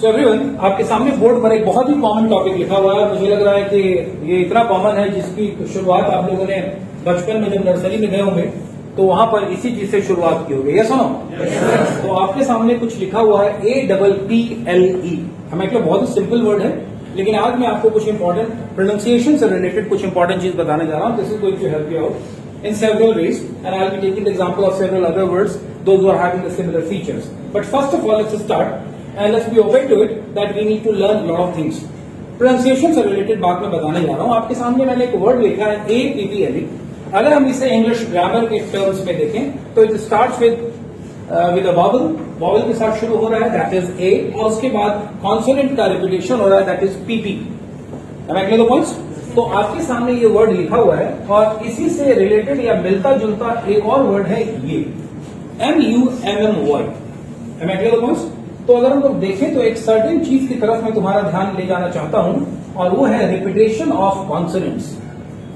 So everyone, आपके सामने board पर एक बहुत ही कॉमन टॉपिक लिखा हुआ है। मुझे लग रहा है कि ये इतना कॉमन है जिसकी शुरुआत आप लोगों ने बचपन में जब नर्सरी में गए होंगे तो वहां पर इसी चीज से शुरुआत की होगी। ये सुनो, तो आपके सामने कुछ लिखा हुआ है APPLE। हमें एक बहुत ही सिंपल वर्ड है, लेकिन आज मैं आपको कुछ इंपॉर्टेंट प्रोनाउंसिएशन से रिलेटेड कुछ इंपॉर्टेंट चीज बताने जा रहा हूं। This is going to help you out in several ways, and I'll be taking the example of several other words, those who are having the similar features. But first of all, let's start and let's be open to it that we need to learn a lot of things. Pronunciation से related बात मैं बताने जा रहा हूँ। आपके सामने मैंने एक वर्ड लिखा है APPLE। अगर हम इसे इंग्लिश ग्रामर के टर्म्स में देखें तो it starts with a vowel. Vowel के साथ शुरू हो रहा है, दैट इज A, और उसके बाद कॉन्सोनेंट का रिपीटेशन हो रहा है, that is PP। Am I clear the points? तो आपके सामने ये वर्ड लिखा हुआ है और इसी से रिलेटेड या मिलता जुलता एक और वर्ड है ये MUMMY। Am I clear the points? तो अगर हम लोग देखें तो एक सर्टेन चीज की तरफ मैं तुम्हारा ध्यान ले जाना चाहता हूं और वो है repetition of consonants.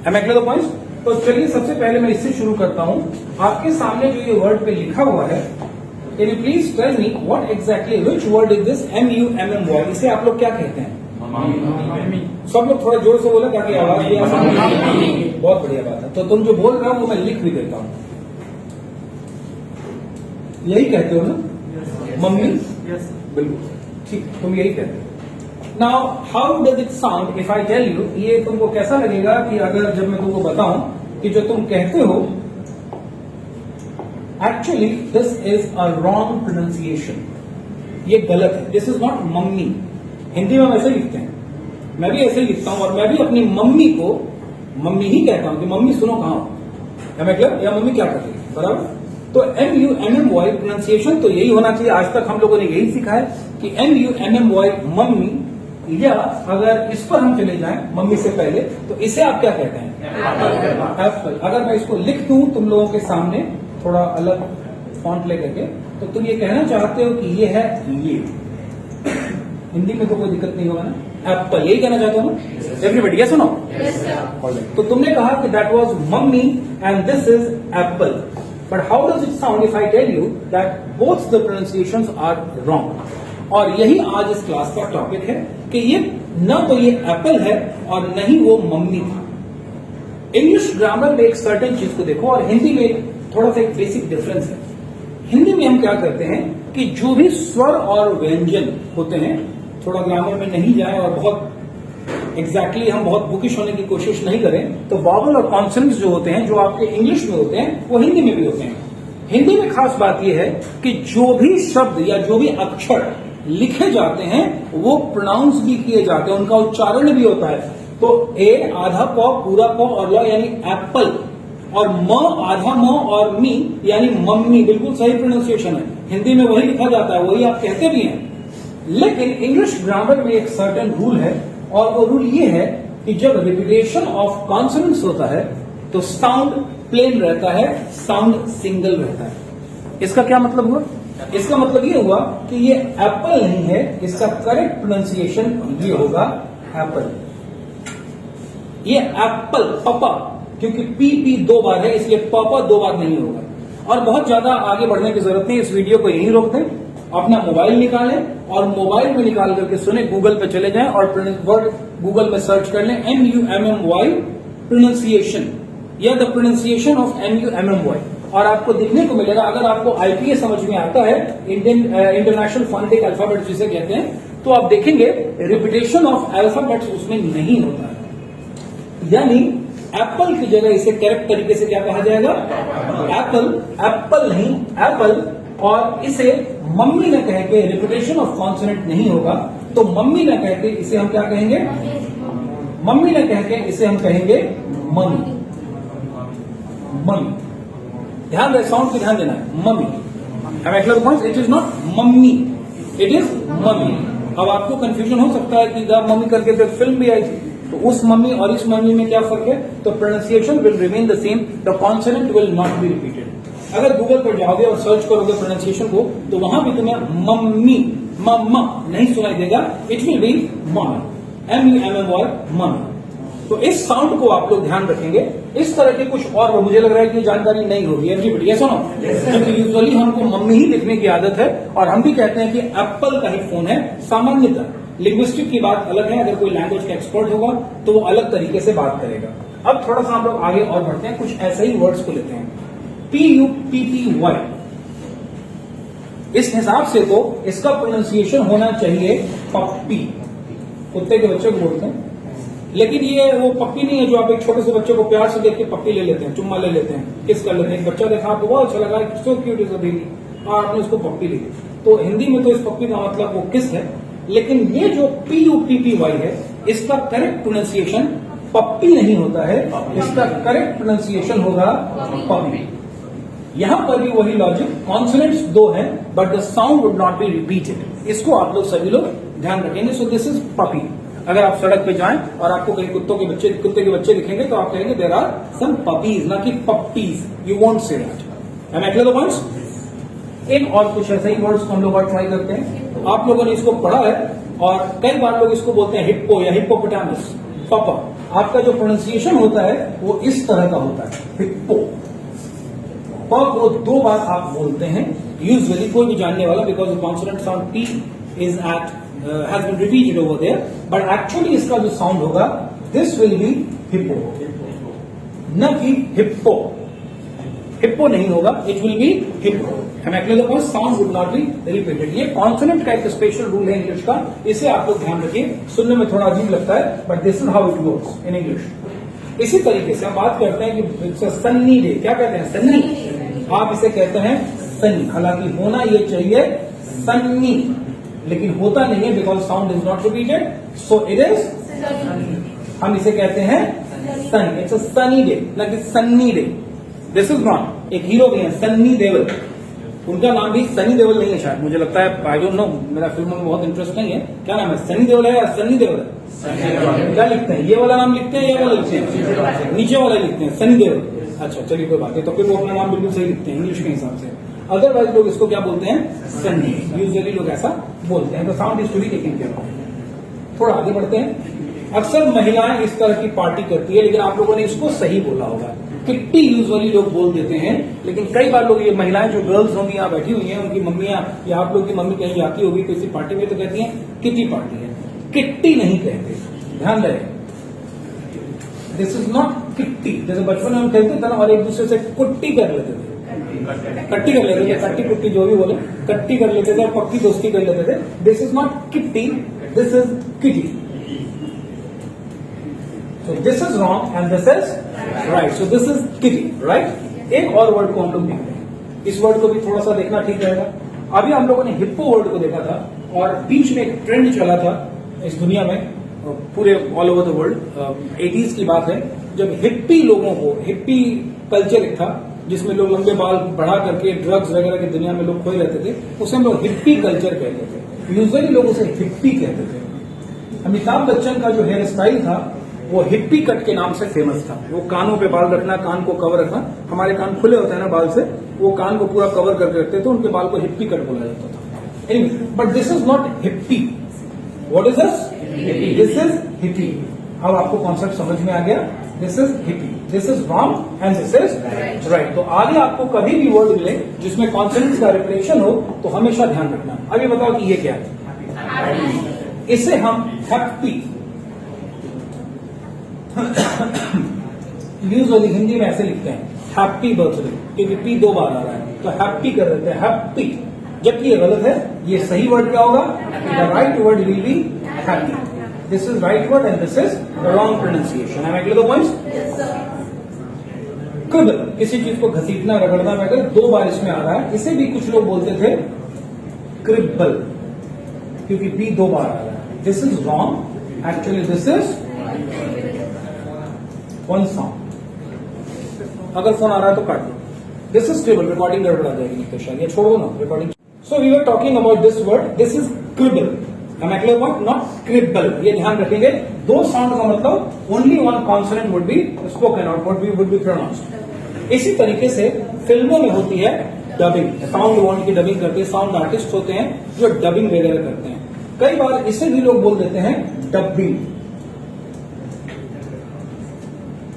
Am I clear the points? तो चलिए सबसे पहले मैं इससे शुरू करता हूं। आपके सामने जो ये वर्ड पे लिखा हुआ है, can you please tell me what exactly which word is this MUMMY? इसे आप लोग क्या कहते हैं? सब लोग थोड़ा जोर से बोले ताकि आवाज भी आ सके। बहुत बढ़िया बात है। तो तुम जो बोल रहे हो वो मैं लिख भी देता हूं। यही कहते हो ना? मम्मी? बिल्कुल ठीक, तुम यही कहते हो। Now how does it sound if I tell you? ये तुमको कैसा लगेगा कि अगर जब मैं तुमको बताऊं कि जो तुम कहते हो actually this is a wrong pronunciation, ये गलत है। This is not mummy. Hindi में हम ऐसे लिखते हैं, मैं भी ऐसे ही लिखता हूं और मैं भी अपनी मम्मी को मम्मी ही कहता हूं कि मम्मी सुनो कहां हो, मैं क्या या मम्मी क्या कर रही है, बराबर। तो MUMMY प्रोनाउंसिएशन तो यही होना चाहिए। आज तक हम लोगों ने यही सीखा है कि MUMMY मम्मी, या अगर इस पर हम चले जाएं मम्मी से पहले तो इसे आप क्या कहते हैं? एप्पल। अगर मैं इसको लिख दूं तुम लोगों के सामने थोड़ा अलग फॉन्ट लेकर के, तो तुम ये कहना चाहते हो कि ये है ये। हिंदी में तो कोई दिक्कत नहीं होगा ना? एप्पल, यही कहना चाहते हो ना एवरीबडी? यस और नो? तो तुमने कहा कि that was mummy and this is apple, but how does it sound if I tell you that both the pronunciations are wrong? और यही आज इस क्लास का टॉपिक है कि ये न तो ये एप्पल है और न ही वो मम्मी था। इंग्लिश ग्रामर में एक सर्टेन चीज को देखो और हिंदी में थोड़ा सा एक बेसिक डिफरेंस है। हिंदी में हम क्या करते हैं कि जो भी स्वर और व्यंजन होते हैं, थोड़ा ग्रामर में नहीं जाए और बहुत एग्जैक्टली हम बहुत बुकिश होने की कोशिश नहीं करें, तो वॉवल और कॉन्सोनेंट्स जो होते हैं, जो आपके इंग्लिश में होते हैं, वो हिंदी में भी होते हैं। हिंदी में खास बात यह है कि जो भी शब्द या जो भी अक्षर लिखे जाते हैं वो प्रोनाउंस भी किए जाते हैं, उनका उच्चारण भी होता है। तो ए आधा प, पूरा प और ल यानी एप्पल, और म आधा म और मी यानी मम्मी, बिल्कुल सही प्रोनाउंसिएशन है। हिंदी में वही लिखा जाता है, वही आप कहते भी हैं। लेकिन इंग्लिश ग्रामर में एक सर्टेन रूल है और वो रूल ये है कि जब रिपीटेशन ऑफ कॉन्सोनेंट्स होता है तो साउंड प्लेन रहता है, साउंड सिंगल रहता है। इसका क्या मतलब हुआ? इसका मतलब ये हुआ कि ये एप्पल नहीं है, इसका करेक्ट प्रोनाउंसिएशन ये होगा एप्पल। ये एप्पल पापा, क्योंकि पी दो बार है इसलिए पापा दो बार नहीं होगा। और बहुत ज्यादा आगे बढ़ने की जरूरत नहीं, इस वीडियो को यहीं रोक दें, अपना मोबाइल निकालें और मोबाइल में निकाल करके सुने, गूगल पे चले जाएं और वर्ड गूगल में सर्च कर लें MUMMY प्रोनाउंसिएशन या द प्रोनाउंसिएशन ऑफ MUMMY, और आपको दिखने को मिलेगा। अगर आपको IPA समझ में आता है, इंटरनेशनल फोनेटिक अल्फाबेट जिसे कहते हैं, तो आप देखेंगे रिपीटेशन ऑफ अल्फाबेट्स उसमें नहीं होता है। यानी एप्पल की जगह इसे करेक्ट तरीके से क्या कहा जाएगा? एप्पल। एप्पल नहीं, एप्पल। और इसे मम्मी न कह के रिपीटेशन ऑफ कॉन्सोनेंट नहीं होगा, तो मम्मी न कह के इसे हम क्या कहेंगे? मम्मी न कह के इसे हम कहेंगे मम्मी। मम्मी, ध्यान दे, साउंड पे ध्यान देना है। Mummy. It is not mummy, it is mummy. अब आपको कंफ्यूजन हो सकता है कि द मम्मी करके तो फिल्म भी आई थी, तो उस मम्मी और इस मम्मी में क्या फर्क है? तो pronunciation will remain the same, the consonant will not be repeated. अगर गूगल पर जाओगे और सर्च करोगे प्रोनाउंसिएशन को, तो वहां भी तुम्हें मम्मी, मम्मा नहीं सुनाई देगा, it will be mummy, MUMMY mummy. तो इस साउंड को आप लोग ध्यान रखेंगे। इस तरह के कुछ और मुझे लग रहा है कि जानकारी नहीं होगी एवरीबडी, ऐसा ना, क्योंकि यूजुअली हमको मम्मी ही लिखने की आदत है और हम भी कहते हैं कि एप्पल का ही फोन है। सामान्यतः लिंग्विस्टिक की बात अलग है, अगर कोई लैंग्वेज का एक्सपर्ट होगा तो वो अलग तरीके से बात करेगा। अब थोड़ा सा हम लोग आगे और बढ़ते हैं, कुछ ऐसे ही वर्ड्स को लेते हैं। PUPPY, इस हिसाब से तो इसका प्रोनाउंसिएशन होना चाहिए पप्पी, कुत्ते के बच्चे को बोलते हैं, लेकिन ये वो पप्पी नहीं है जो आप एक छोटे से बच्चे को प्यार से देख के पप्पी ले लेते हैं, चुम्मा ले लेते हैं, किस कर लेते हैं। एक बच्चा देखा आपको बहुत अच्छा लगा, so cute is a baby, और आपने उसको पप्पी ली। तो हिंदी में तो इस पप्पी का मतलब वो किस है, लेकिन ये जो PUPPY है इसका करेक्ट प्रोनाउंसिएशन पप्पी नहीं होता है, इसका करेक्ट प्रोनाउंसिएशन होगा पप्पी। यहां पर भी वही लॉजिक, कॉन्सोनेंट्स दो हैं but the sound would not be repeated. इसको आप लोग सभी लोग ध्यान रखेंगे। सो दिस इज पपी। अगर आप सड़क पे जाएं और आपको कहीं कुत्ते के बच्चे दिखेंगे तो आप कहेंगे देयर आर सम पपीज, ना कि puppies. You won't say that. Am I clear the points? एक और कुछ ऐसे ही वर्ड्स को हम लोग और ट्राई करते हैं। आप लोगों ने इसको पढ़ा है और कई बार लोग इसको बोलते हैं हिप्पो या हिप्पोपोटामस, पापा। आपका जो प्रोनाउंसिएशन होता है वो इस तरह का होता है, हिप्पो। प को दो बार आप बोलते हैं यूजुअली, कोई भी जानने वाला, because the consonant sound T is at has been repeated over there, but actually इसका जो साउंड होगा दिस विल बी हिप्पो, न कि हिप्पो। हिप्पो नहीं होगा, it will be hippo. Sound would not be repeated. ये कॉन्सोनेंट का एक स्पेशल रूल है इंग्लिश का, इसे आप लोग ध्यान रखिए। सुनने में थोड़ा अजीब लगता है but this is how it works in English. इसी तरीके से हम बात करते हैं कि सन्नी डे, क्या कहते हैं? सन्नी। आप इसे कहते हैं सन्नी, हालांकि होना ये चाहिए सन्नी, लेकिन होता नहीं है because sound is not repeated, so it is, हम इसे कहते हैं Sunny. It's a sunny day, ना कि Sunny day. This is not. एक हीरो भी है सन्नी देओल, उनका नाम भी सनी देओल नहीं है शायद, मुझे लगता है, आई डोंट नो, मेरा फिल्मों में बहुत इंटरेस्ट नहीं है। क्या नाम है? सनी देओल है या सन्नी देओल है? क्या लिखते हैं? ये वाला नाम लिखते हैं, ये वाला लिखते हैं? नीचे वाला लिखते हैं, सनी देओल। अच्छा चलिए कोई बात नहीं, तो फिर वो अपना नाम बिल्कुल सही लिखते हैं इंग्लिश के हिसाब से। अदरवाइज लोग इसको क्या बोलते हैं? सन्नी। यूजुअली लोग ऐसा बोलते हैं। तो sound is to be taken care of. थोड़ा आगे बढ़ते हैं। अक्सर महिलाएं इस तरह की पार्टी करती है, लेकिन आप लोगों ने इसको सही बोला होगा। किट्टी यूजुअली लोग बोल देते हैं, लेकिन कई बार लोग, ये महिलाएं जो गर्ल्स होंगी यहाँ बैठी हुई हैं, उनकी मम्मियां या आप लोग की मम्मी कहीं जाती होगी किसी पार्टी में तो कहती हैं किट्टी पार्टी है, किट्टी नहीं कहते, ध्यान रहे। This is not kitty. जैसे बचपन में हम खेलते थे ना और एक दूसरे से कुट्टी कर लेते थे, कट्टी कर लेते थे, कट्टी कुट्टी जो भी बोले, कट्टी कर लेते थे और पक्की दोस्ती कर लेते थे। This is not kitty, this is kitty. So this is wrong and this is right. So this is kitty, right? एक और वर्ड को हम लोग देखते हैं, इस वर्ड को भी थोड़ा सा देखना ठीक रहेगा। अभी हम लोगों ने हिप्पो वर्ड को देखा था और बीच में एक ट्रेंड चला था इस दुनिया में, पूरे all over the world, 80s की बात है, जब हिप्पी लोगों को, हिप्पी कल्चर एक था जिसमें लोग लंबे बाल बढ़ा करके ड्रग्स वगैरह की दुनिया में लोग खोए रहते थे, उसे हम लोग हिप्पी कल्चर कहते थे। यूजुअली लोग उसे हिप्पी कहते थे। अमिताभ बच्चन का जो हेयर स्टाइल था वो हिप्पी कट के नाम से फेमस था। वो कानों पे बाल रखना, कान को कवर रखना, हमारे कान खुले होते हैं ना बाल से, वो कान को पूरा कवर करके रखते थे, उनके बाल को हिप्पी कट बोला जाता था। Anyway, but this is not hippie. What is this? This is hippie. अब आपको कॉन्सेप्ट समझ में आ गया? This is hippie, this is wrong and this is right. तो आगे आपको कभी भी वर्ड मिले जिसमें कॉन्सोनेंट्स का रिपीटेशन हो तो हमेशा ध्यान रखना। अब ये बताओ कि ये क्या है? इसे हम हैप्पी, यूजुअली हिंदी में ऐसे लिखते हैं हैप्पी बर्थडे, क्योंकि पी दो बार आ रहा है तो हैप्पी कर देते हैं, हैप्पी। जबकि ये गलत है। ये सही वर्ड क्या होगा? The right word will be happy. This is right word and this is the wrong pronunciation. Am I clear the points? क्रिबल, किसी चीज को घसीटना, रगड़ना वगैरह, दो बार इसमें आ रहा है, इसे भी कुछ लोग बोलते थे क्रिबल, क्योंकि पी दो बार आ रहा है। This is wrong, actually this is one sound. अगर फोन आ रहा है तो काट दो। दिस इज स्टेबल, रिकॉर्डिंग गड़बड़ा जाएगी नहीं तो शायद, ये छोड़ो ना recording. So we were talking about this word, this is cribble. हम एक्चुअली वर्ड नॉट क्रिबल, ये ध्यान रखेंगे। दो साउंड का मतलब only one consonant would be spoken और वुड बी प्रोनाउंस्ड। इसी तरीके से फिल्मों में होती है डबिंग, साउंड वर्ड की डबिंग करते हैं, साउंड आर्टिस्ट होते हैं जो डबिंग वगैरह करते हैं। कई बार इसे भी लोग बोल देते हैं डबिंग।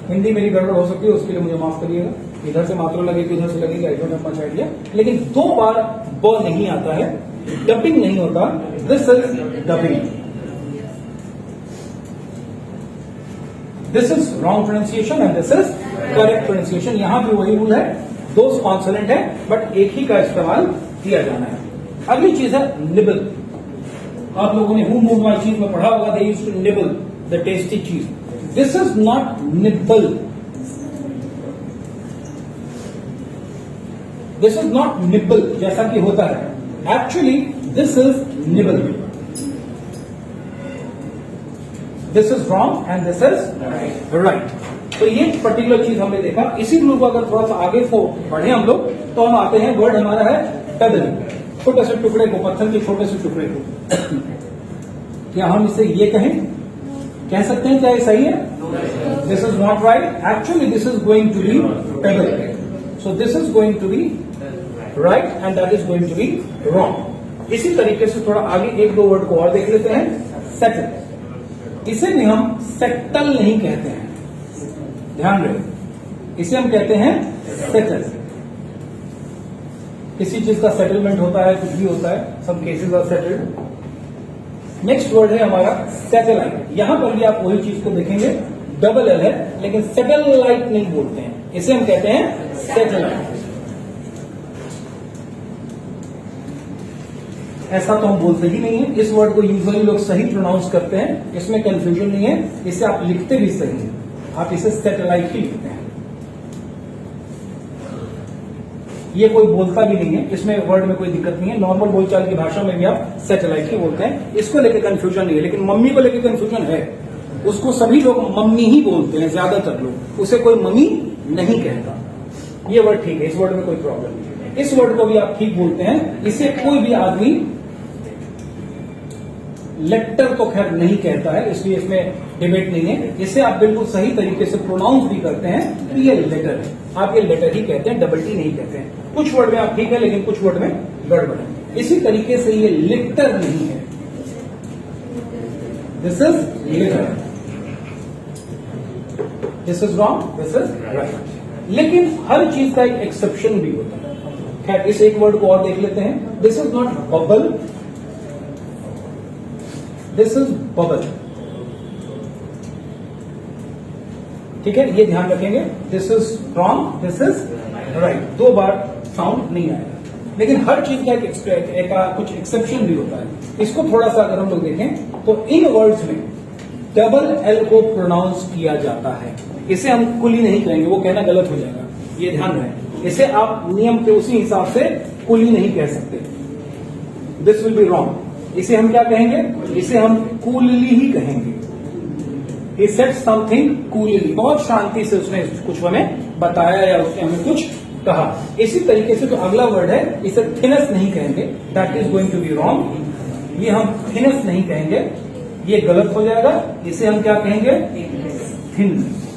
हिंदी मेरी गड़बड़ हो सकती है, उसके लिए मुझे माफ करिएगा। इधर से मात्रा लगेगी, उधर से लगेगी, I don't have much idea. लेकिन 2 बार ब नहीं आता है, डबिंग नहीं होता, this is dubbing. This is wrong pronunciation and this is correct pronunciation. यहां भी वही रूल है, 2 कॉन्सोनेंट है बट एक ही का इस्तेमाल किया जाना है। अगली चीज है निबल। आप लोगों ने हु मूव माई चीज में पढ़ा होगा, they used to nibble the tasty cheese. This is not nibble, this is not nibble जैसा कि होता है। Actually this is nibble. This is wrong and this is right. तो ये पर्टिकुलर चीज हमने देखा। इसी रूल को अगर थोड़ा सा आगे को बढ़े हम लोग, तो हम आते हैं, वर्ड हमारा है पेबल, छोटे से टुकड़े को, पत्थर के छोटे से टुकड़े को। क्या हम इसे ये कह सकते हैं? क्या ये सही है? This is not right, actually this is going to be pebble. So this is going to be right and that is going to be wrong. इसी तरीके से थोड़ा आगे 1-2 वर्ड को और देख लेते हैं। सेटल, इसे भी हम सेटल नहीं कहते हैं, ध्यान रहे, इसे हम कहते हैं सेटल। किसी चीज का सेटलमेंट होता है, कुछ भी होता है, some cases are settled. Next word है हमारा सैटेलाइट। यहां पर भी आप वही चीज को देखेंगे, डबल एल है, लेकिन सैटेलाइट नहीं बोलते हैं, इसे हम कहते हैं सैटेलाइट। ऐसा तो हम बोलते ही नहीं है। इस वर्ड को यूजुअली लोग सही प्रोनाउंस करते हैं, इसमें कंफ्यूजन नहीं है, इसे आप लिखते भी सही है, आप इसे सैटेलाइट ही लिखते हैं। ये कोई बोलता भी नहीं है, इसमें वर्ड में कोई दिक्कत नहीं है, नॉर्मल बोलचाल की भाषा में भी आप सैटेलाइट ही बोलते हैं, इसको लेकर कंफ्यूजन नहीं है। लेकिन मम्मी को लेकर कंफ्यूजन है, उसको सभी लोग मम्मी ही बोलते हैं, ज्यादातर लोग, उसे कोई मम्मी नहीं कहता। ये वर्ड ठीक है, इस वर्ड में कोई प्रॉब्लम नहीं है, इस वर्ड को भी आप ठीक बोलते हैं। इसे कोई भी आदमी लेटर तो खैर नहीं कहता है, इसलिए इसमें डिबेट नहीं है। इसे आप बिल्कुल सही तरीके से प्रोनाउंस भी करते हैं कि ये लेटर है, आप ये लेटर ही कहते हैं, डबल टी नहीं कहते हैं। कुछ वर्ड में आप ठीक है, लेकिन कुछ वर्ड में गड़बड़ है। इसी तरीके से ये लेटर नहीं है, this is letter, this is wrong, this is right. लेकिन हर चीज का एक एक्सेप्शन भी होता है। खैर, इस एक वर्ड को और देख लेते हैं। This is not bubble, this is bubble. ठीक है, ये ध्यान रखेंगे, this is wrong, this is right, 2 bar sound नहीं आएगा। लेकिन हर चीज का एक कुछ एक्सेप्शन भी होता है। इसको थोड़ा सा अगर हम लोग देखें तो इन वर्ड्स में डबल एल को प्रोनाउंस किया जाता है। इसे हम कुली नहीं कहेंगे, वो कहना गलत हो जाएगा, ये ध्यान रहे। इसे आप नियम के उसी हिसाब से कुली नहीं कह सकते, दिस विल बी रॉन्ग। इसे हम क्या कहेंगे? इसे हम कूलली ही कहेंगे। He said something coolly, बहुत शांति से उसने कुछ हमें बताया या उसने हमें कुछ कहा। इसी तरीके से जो अगला वर्ड है, इसे थिनेस नहीं कहेंगे, that is going to be wrong. ये हम थिनेस नहीं कहेंगे, ये गलत हो जाएगा। इसे हम क्या कहेंगे? थिननेस।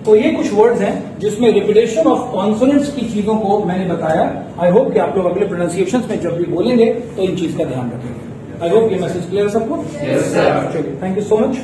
तो ये कुछ वर्ड्स हैं जिसमें रिपीटेशन ऑफ कॉन्सोनेंट्स की चीजों को मैंने बताया। आई होप कि आप लोग अगले प्रोनाउंसिएशंस में जब भी बोलेंगे तो इन चीज का ध्यान रखेंगे। आई होप ये मैसेज क्लियर है सबको? Yes sir. चलिए, थैंक यू सो मच।